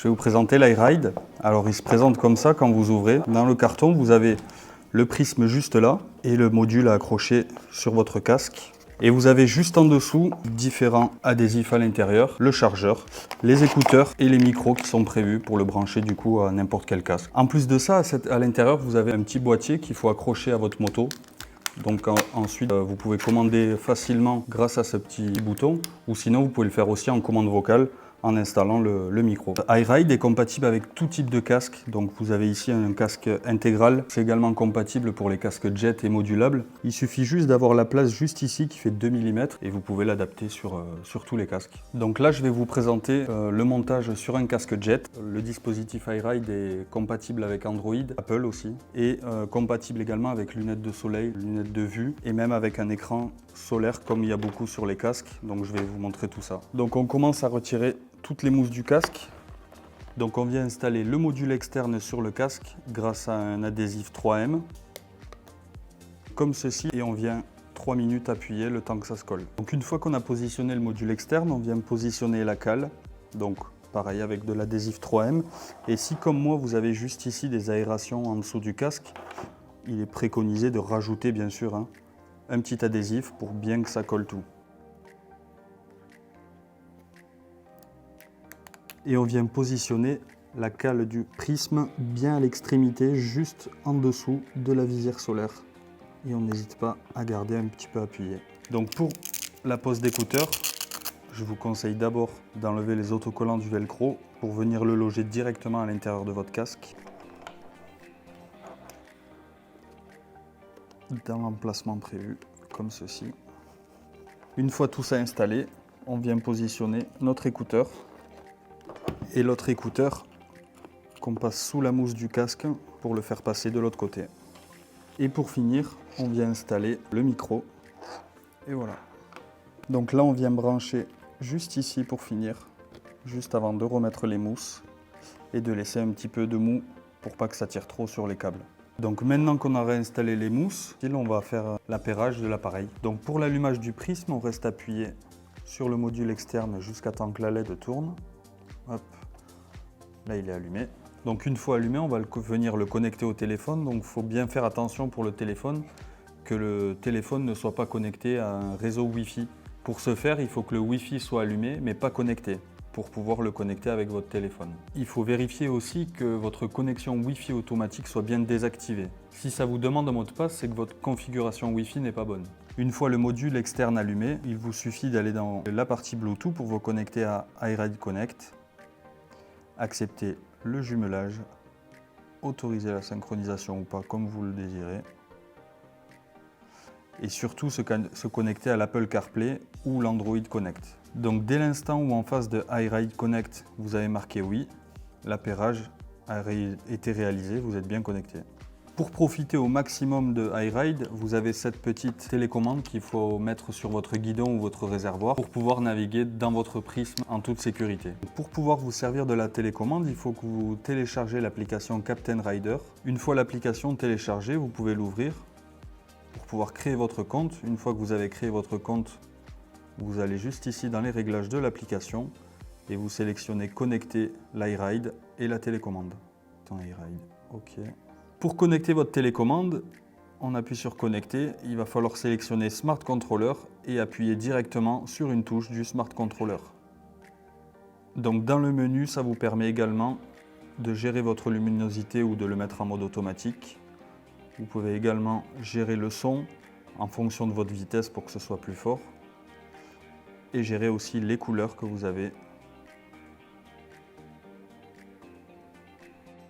Je vais vous présenter l'iRide. Alors il se présente comme ça quand vous ouvrez. Dans le carton, vous avez le prisme juste là et le module à accrocher sur votre casque. Et vous avez juste en dessous différents adhésifs à l'intérieur, le chargeur, les écouteurs et les micros qui sont prévus pour le brancher du coup à n'importe quel casque. En plus de ça, à l'intérieur, vous avez un petit boîtier qu'il faut accrocher à votre moto. Donc ensuite, vous pouvez commander facilement grâce à ce petit bouton, ou sinon vous pouvez le faire aussi en commande vocale en installant le micro. iRide est compatible avec tout type de casque, donc vous avez ici un casque intégral. C'est également compatible pour les casques jet et modulables. Il suffit juste d'avoir la place juste ici qui fait 2 mm et vous pouvez l'adapter sur tous les casques. Donc là, je vais vous présenter le montage sur un casque jet. Le dispositif iRide est compatible avec Android, Apple aussi, et compatible également avec lunettes de soleil, lunettes de vue, et même avec un écran solaire comme il y a beaucoup sur les casques. Donc je vais vous montrer tout ça. Donc on commence à retirer toutes les mousses du casque. Donc on vient installer le module externe sur le casque grâce à un adhésif 3M, comme ceci, et on vient 3 minutes appuyer le temps que ça se colle. Donc une fois qu'on a positionné le module externe, on vient positionner la cale, donc pareil avec de l'adhésif 3M. Et si comme moi vous avez juste ici des aérations en dessous du casque, il est préconisé de rajouter bien sûr un petit adhésif pour bien que ça colle tout. Et on vient positionner la cale du prisme bien à l'extrémité, juste en dessous de la visière solaire. Et on n'hésite pas à garder un petit peu appuyé. Donc pour la pose d'écouteurs, je vous conseille d'abord d'enlever les autocollants du velcro pour venir le loger directement à l'intérieur de votre casque, dans l'emplacement prévu, comme ceci. Une fois tout ça installé, on vient positionner notre écouteur et l'autre écouteur qu'on passe sous la mousse du casque pour le faire passer de l'autre côté. Et pour finir, on vient installer le micro. Et voilà. Donc là, on vient brancher juste ici pour finir, juste avant de remettre les mousses et de laisser un petit peu de mou pour pas que ça tire trop sur les câbles. Donc maintenant qu'on a réinstallé les mousses, on va faire l'appairage de l'appareil. Donc pour l'allumage du prisme, on reste appuyé sur le module externe jusqu'à temps que la LED tourne. Hop. Là, il est allumé. Donc une fois allumé, on va venir le connecter au téléphone. Donc il faut bien faire attention pour le téléphone, que le téléphone ne soit pas connecté à un réseau Wi-Fi. Pour ce faire, il faut que le Wi-Fi soit allumé, mais pas connecté, pour pouvoir le connecter avec votre téléphone. Il faut vérifier aussi que votre connexion Wi-Fi automatique soit bien désactivée. Si ça vous demande un mot de passe, c'est que votre configuration Wi-Fi n'est pas bonne. Une fois le module externe allumé, il vous suffit d'aller dans la partie Bluetooth pour vous connecter à iRide Connect, accepter le jumelage, autoriser la synchronisation ou pas comme vous le désirez, et surtout se connecter à l'Apple CarPlay ou l'Android Connect. Donc dès l'instant où en face de iRide Connect vous avez marqué oui, l'appairage a été réalisé, vous êtes bien connecté. Pour profiter au maximum de iRide, vous avez cette petite télécommande qu'il faut mettre sur votre guidon ou votre réservoir pour pouvoir naviguer dans votre prisme en toute sécurité. Pour pouvoir vous servir de la télécommande, il faut que vous téléchargez l'application Captain Rider. Une fois l'application téléchargée, vous pouvez l'ouvrir pour pouvoir créer votre compte. Une fois que vous avez créé votre compte, vous allez juste ici dans les réglages de l'application et vous sélectionnez Connecter l'iRide et la télécommande. iRide, OK. Pour connecter votre télécommande, on appuie sur Connecter. Il va falloir sélectionner Smart Controller et appuyer directement sur une touche du Smart Controller. Donc dans le menu, ça vous permet également de gérer votre luminosité ou de le mettre en mode automatique. Vous pouvez également gérer le son en fonction de votre vitesse pour que ce soit plus fort. Et gérer aussi les couleurs que vous avez